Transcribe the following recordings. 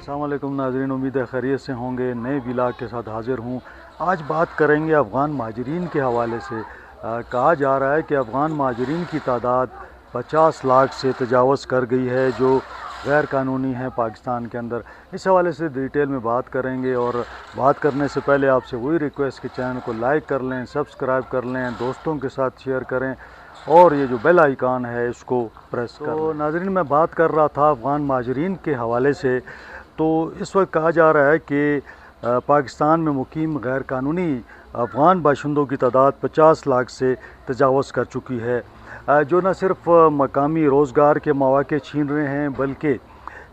अस्सलाम वालेकुम नाज़रीन, उम्मीद है खैरियत से होंगे। नए व्लॉग के साथ हाज़िर हूँ। आज बात करेंगे अफ़गान महाजरीन के हवाले से। कहा जा रहा है कि अफ़गान महाजरीन की तादाद 50 लाख से तजावज़ कर गई है, जो गैर कानूनी है पाकिस्तान के अंदर। इस हवाले से डिटेल में बात करेंगे, और बात करने से पहले आपसे वही रिक्वेस्ट कि चैनल को लाइक कर लें, सब्सक्राइब कर लें, दोस्तों के साथ शेयर करें, और ये जो बेल आइकन है इसको प्रेस कर लें। तो नाज़रीन, मैं बात कर रहा था अफ़गान महाजरीन के हवाले से। तो इस वक्त कहा जा रहा है कि पाकिस्तान में मुकीम गैर कानूनी अफ़गान बाशिंदों की तादाद 50 लाख से तजावज़ कर चुकी है, जो न सिर्फ मकामी रोज़गार के मौक़े छीन रहे हैं, बल्कि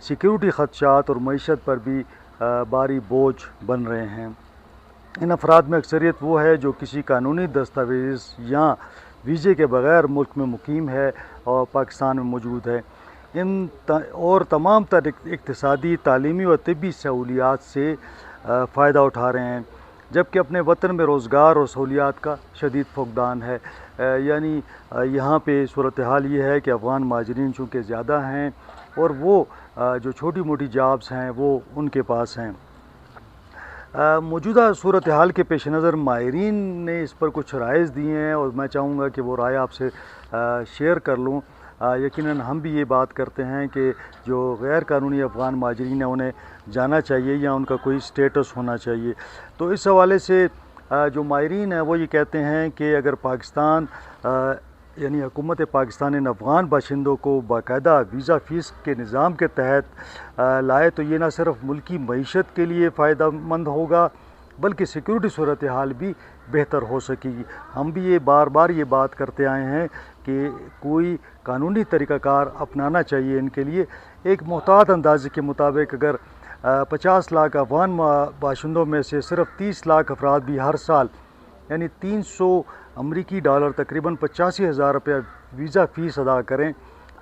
सिक्योरिटी ख़दशात और मईशत पर भी भारी बोझ बन रहे हैं। इन अफराद में अक्सरियत वो है जो किसी कानूनी दस्तावेज़ या वीज़े के बग़ैर मुल्क में मुकीम है और पाकिस्तान में मौजूद है। और तमाम तर इक़्तिसादी, तालीमी व तिब्बी सहूलियात से फ़ायदा उठा रहे हैं, जबकि अपने वतन में रोज़गार और सहूलियात का शदीद फुक़दान है। यानी यहाँ पे सूरत हाल ये है कि अफ़गान महाजरीन चूँकि ज़्यादा हैं, और वो जो छोटी मोटी जॉब्स हैं वो उनके पास हैं। मौजूदा सूरत हाल के पेश नज़र माहिरीन ने इस पर कुछ राय दी हैं, और मैं चाहूँगा कि वो राय आपसे शेयर कर लूँ। यकीनन हम भी ये बात करते हैं कि जो गैर कानूनी अफ़गान महाजरीन हैं उन्हें जाना चाहिए या उनका कोई स्टेटस होना चाहिए। तो इस हवाले से जो माहिरीन हैं वो ये कहते हैं कि अगर पाकिस्तान यानी हुकूमत पाकिस्तान इन अफ़गान बाशिंदों को बाकायदा वीज़ा फ़ीस के निज़ाम के तहत लाए, तो ये न सिर्फ मुल्की मईशत के लिए फ़ायदा मंद होगा, बल्कि सिक्योरिटी सूरत हाल भी बेहतर हो सकेगी। हम भी ये बार बार ये बात करते आए हैं कि कोई कानूनी तरीक़ाकार अपनाना चाहिए इनके लिए। एक मुहतात अंदाज़े के मुताबिक अगर 50 लाख अफ़गान बाशिंदों में से सिर्फ 30 लाख अफराद भी हर साल यानी 300 अमरीकी डॉलर तकरीबन 85,000 रुपये वीज़ा फ़ीस अदा करें,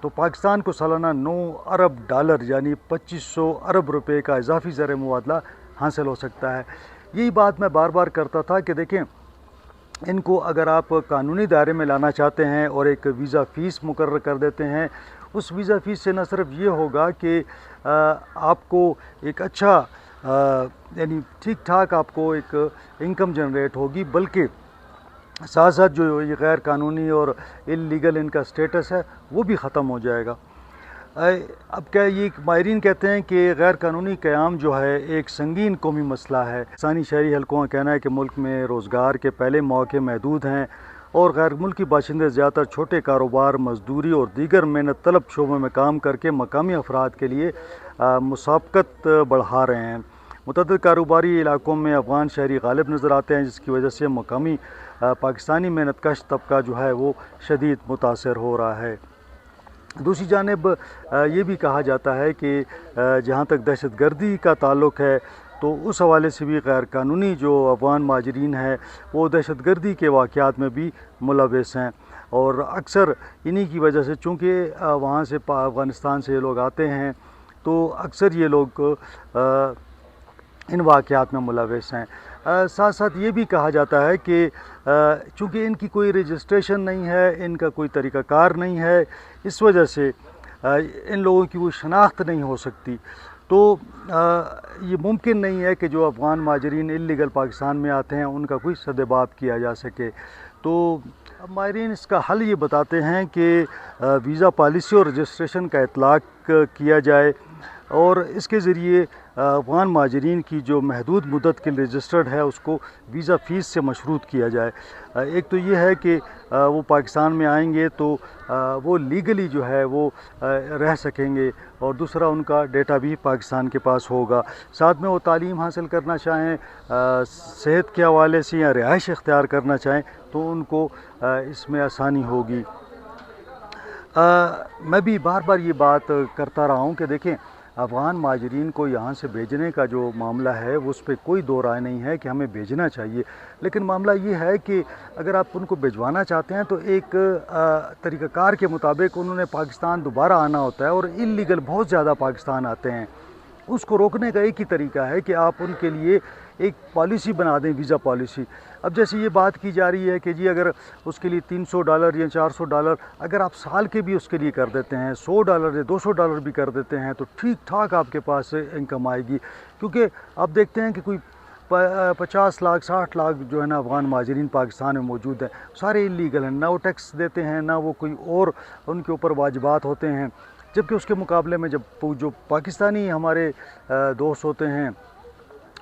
तो पाकिस्तान को सालाना 9 अरब डॉलर यानी 2500 अरब रुपये का इजाफ़ी ज़र मुबादला हासिल हो सकता है। यही बात मैं बार बार करता था कि देखें, इनको अगर आप कानूनी दायरे में लाना चाहते हैं और एक वीज़ा फ़ीस मुकर्रर कर देते हैं, उस वीज़ा फ़ीस से न सिर्फ ये होगा कि आपको एक अच्छा यानी ठीक ठाक आपको एक इनकम जनरेट होगी, बल्कि साथ साथ जो ये गैर कानूनी और इल्लीगल इनका स्टेटस है वो भी ख़त्म हो जाएगा। अब क्या ये माहिरीन कहते हैं कि गैर कानूनी क़याम जो है एक संगीन कौमी मसला है। पाकिस्तानी शहरी हलकों का कहना है कि मुल्क में रोज़गार के पहले मौके महदूद हैं, और गैर मुल्की बाशिंदे ज़्यादातर छोटे कारोबार, मजदूरी और दीगर मेहनत तलब शोबों में काम करके मकामी अफराद के लिए मुसाबकत बढ़ा रहे हैं। मुतअद्दिद कारोबारी इलाकों में अफ़गान शहरी गालिब नज़र आते हैं, जिसकी वजह से मकामी पाकिस्तानी मेहनत कश तबका जो है वो शदीद मुतासर हो रहा है। दूसरी जानिब ये भी कहा जाता है कि जहाँ तक दहशत गर्दी का ताल्लुक़ है, तो उस हवाले से भी गैर कानूनी जो अफ़गान महाजरीन है वो दहशत गर्दी के वाक़यात में भी मुलव्वस हैं, और अक्सर इन्हीं की वजह से, चूँकि वहाँ से अफ़गानिस्तान से ये लोग आते हैं, तो अक्सर ये लोग इन वाक़यात में मुलव्वस हैं। साथ साथ ये भी कहा जाता है कि चूँकि इनकी कोई रजिस्ट्रेशन नहीं है, इनका कोई तरीक़ाकार नहीं है, इस वजह से इन लोगों की वो शनाख्त नहीं हो सकती। तो ये मुमकिन नहीं है कि जो अफ़गान महाजरीन इल्लीगल पाकिस्तान में आते हैं उनका कोई सदेबाप किया जा सके। तो माहिरीन इसका हल ये बताते हैं कि वीज़ा पॉलिसी और रजिस्ट्रेशन का इतलाक़ किया जाए, और इसके ज़रिए अफ़गान महाजरीन की जो महदूद मुद्दत के लिए रजिस्टर्ड है उसको वीज़ा फ़ीस से मशरूत किया जाए। एक तो ये है कि वो पाकिस्तान में आएंगे तो वो लीगली जो है वो रह सकेंगे, और दूसरा उनका डेटा भी पाकिस्तान के पास होगा। साथ में वो तालीम हासिल करना चाहें, सेहत के हवाले से या रिहाइश इख्तियार करना चाहें, तो उनको इसमें आसानी होगी। मैं भी बार बार ये बात करता रहा हूँ कि देखें, अफ़गान महाजरीन को यहाँ से भेजने का जो मामला है उस पर कोई दो राय नहीं है कि हमें भेजना चाहिए, लेकिन मामला ये है कि अगर आप उनको भिजवाना चाहते हैं तो एक तरीक़ाकार के मुताबिक उन्होंने पाकिस्तान दोबारा आना होता है, और इल्लीगल बहुत ज़्यादा पाकिस्तान आते हैं। اس کو روکنے کا ایک ہی طریقہ ہے کہ آپ ان کے لیے ایک پالیسی بنا دیں، ویزا پالیسی۔ اب جیسے یہ بات کی جا رہی ہے کہ جی اگر اس کے لیے $300 یا $400 اگر آپ سال کے بھی اس کے لیے کر دیتے ہیں، $100 یا $200 بھی کر دیتے ہیں، تو ٹھیک ٹھاک آپ کے پاس سے انکم آئے گی۔ کیونکہ آپ دیکھتے ہیں کہ کوئی 50 لاکھ 60 لاکھ جو ہے نا افغان مہاجرین پاکستان میں موجود ہیں، سارے اللیگل ہیں، نہ وہ ٹیکس دیتے ہیں، نہ وہ کوئی اور ان کے اوپر واجبات ہوتے ہیں، جبکہ اس کے مقابلے میں جب جو پاکستانی ہمارے دوست ہوتے ہیں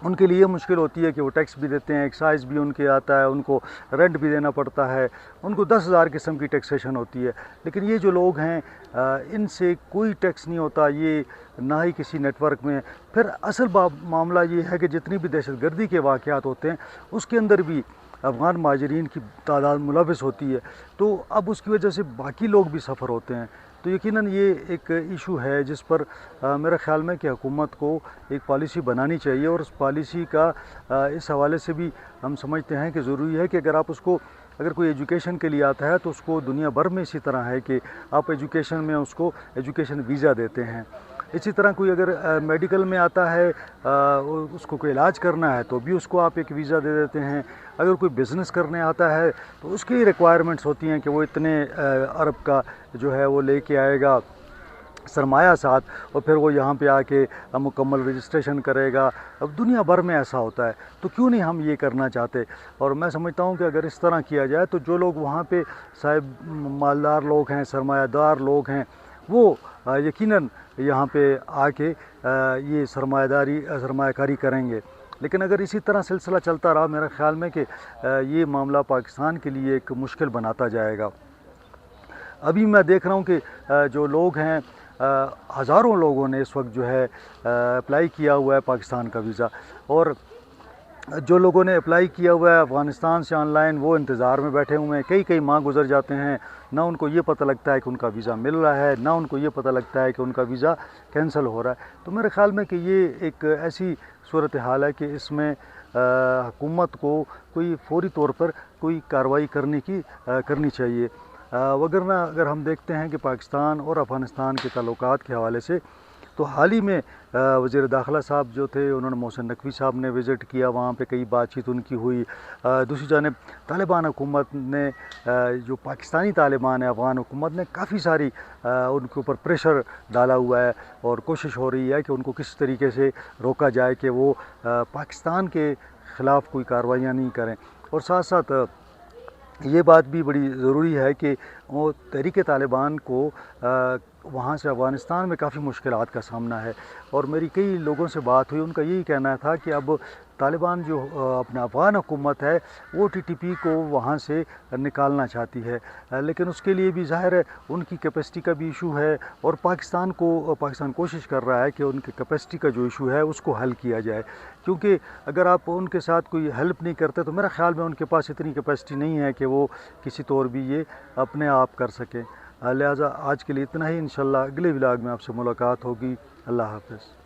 ان کے لیے یہ مشکل ہوتی ہے کہ وہ ٹیکس بھی دیتے ہیں، ایکسائز بھی ان کے آتا ہے، ان کو رینٹ بھی دینا پڑتا ہے، ان کو 10,000 قسم کی ٹیکسیشن ہوتی ہے۔ لیکن یہ جو لوگ ہیں ان سے کوئی ٹیکس نہیں ہوتا، یہ نہ ہی کسی نیٹ ورک میں۔ پھر اصل معاملہ یہ ہے کہ جتنی بھی دہشت گردی کے واقعات ہوتے ہیں اس کے اندر بھی افغان مہاجرین کی تعداد ملوث ہوتی ہے، تو اب اس کی وجہ سے باقی لوگ بھی سفر ہوتے ہیں۔ تو یقیناً یہ ایک ایشو ہے جس پر میرا خیال میں کہ حکومت کو ایک پالیسی بنانی چاہیے، اور اس پالیسی کا اس حوالے سے بھی ہم سمجھتے ہیں کہ ضروری ہے کہ اگر کوئی ایجوکیشن کے لیے آتا ہے تو اس کو دنیا بھر میں اسی طرح ہے کہ آپ ایجوکیشن میں اس کو ایجوکیشن ویزا دیتے ہیں۔ اسی طرح کوئی اگر میڈیکل میں آتا ہے، اس کو کوئی علاج کرنا ہے تو بھی اس کو آپ ایک ویزا دے دیتے ہیں۔ اگر کوئی بزنس کرنے آتا ہے تو اس کی ریکوائرمنٹس ہوتی ہیں کہ وہ اتنے ارب کا جو ہے وہ لے کے آئے گا سرمایہ ساتھ، اور پھر وہ یہاں پہ آ کے مکمل رجسٹریشن کرے گا۔ اب دنیا بھر میں ایسا ہوتا ہے، تو کیوں نہیں ہم یہ کرنا چاہتے؟ اور میں سمجھتا ہوں کہ اگر اس طرح کیا جائے تو جو لوگ وہاں پہ صاحب مالدار لوگ ہیں، سرمایہ دار لوگ ہیں، وہ یقیناً یہاں پہ آ کے یہ سرمایہ کاری کریں گے۔ لیکن اگر اسی طرح سلسلہ چلتا رہا، میرا خیال میں کہ یہ معاملہ پاکستان کے لیے ایک مشکل بناتا جائے گا۔ ابھی میں دیکھ رہا ہوں کہ جو لوگ ہیں، ہزاروں لوگوں نے اس وقت جو ہے اپلائی کیا ہوا ہے پاکستان کا ویزا، اور جو لوگوں نے اپلائی کیا ہوا ہے افغانستان سے آن لائن، وہ انتظار میں بیٹھے ہوئے ہیں، کئی ماہ گزر جاتے ہیں، نہ ان کو یہ پتہ لگتا ہے کہ ان کا ویزا مل رہا ہے، نہ ان کو یہ پتہ لگتا ہے کہ ان کا ویزا کینسل ہو رہا ہے۔ تو میرے خیال میں کہ یہ ایک ایسی صورتحال ہے کہ اس میں حکومت کو کوئی فوری طور پر کوئی کارروائی کرنی چاہیے، وگرنہ اگر ہم دیکھتے ہیں کہ پاکستان اور افغانستان کے تعلقات کے حوالے سے، تو حال ہی میں وزیر داخلہ صاحب جو تھے، انہوں نے محسن نقوی صاحب نے وزٹ کیا، وہاں پہ کئی بات چیت ان کی ہوئی۔ دوسری جانب طالبان حکومت نے، جو پاکستانی طالبان ہے، افغان حکومت نے کافی ساری ان کے اوپر پریشر ڈالا ہوا ہے، اور کوشش ہو رہی ہے کہ ان کو کس طریقے سے روکا جائے کہ وہ پاکستان کے خلاف کوئی کارروائیاں نہیں کریں۔ اور ساتھ ساتھ یہ بات بھی بڑی ضروری ہے کہ وہ تحریک طالبان کو وہاں سے افغانستان میں کافی مشکلات کا سامنا ہے، اور میری کئی لوگوں سے بات ہوئی، ان کا یہی کہنا تھا کہ اب طالبان جو اپنا افغان حکومت ہے وہ TTP کو وہاں سے نکالنا چاہتی ہے، لیکن اس کے لیے بھی ظاہر ہے ان کی کیپیسٹی کا بھی ایشو ہے، اور پاکستان کوشش کر رہا ہے کہ ان کی کیپیسٹی کا جو ایشو ہے اس کو حل کیا جائے، کیونکہ اگر آپ ان کے ساتھ کوئی ہیلپ نہیں کرتے تو میرا خیال میں ان کے پاس اتنی کیپیسٹی نہیں ہے کہ وہ کسی طور بھی یہ اپنے آپ کر سکیں۔ لہٰذا آج کے لیے اتنا ہی، انشاءاللہ اگلے ولاگ میں آپ سے ملاقات ہوگی۔ اللہ حافظ۔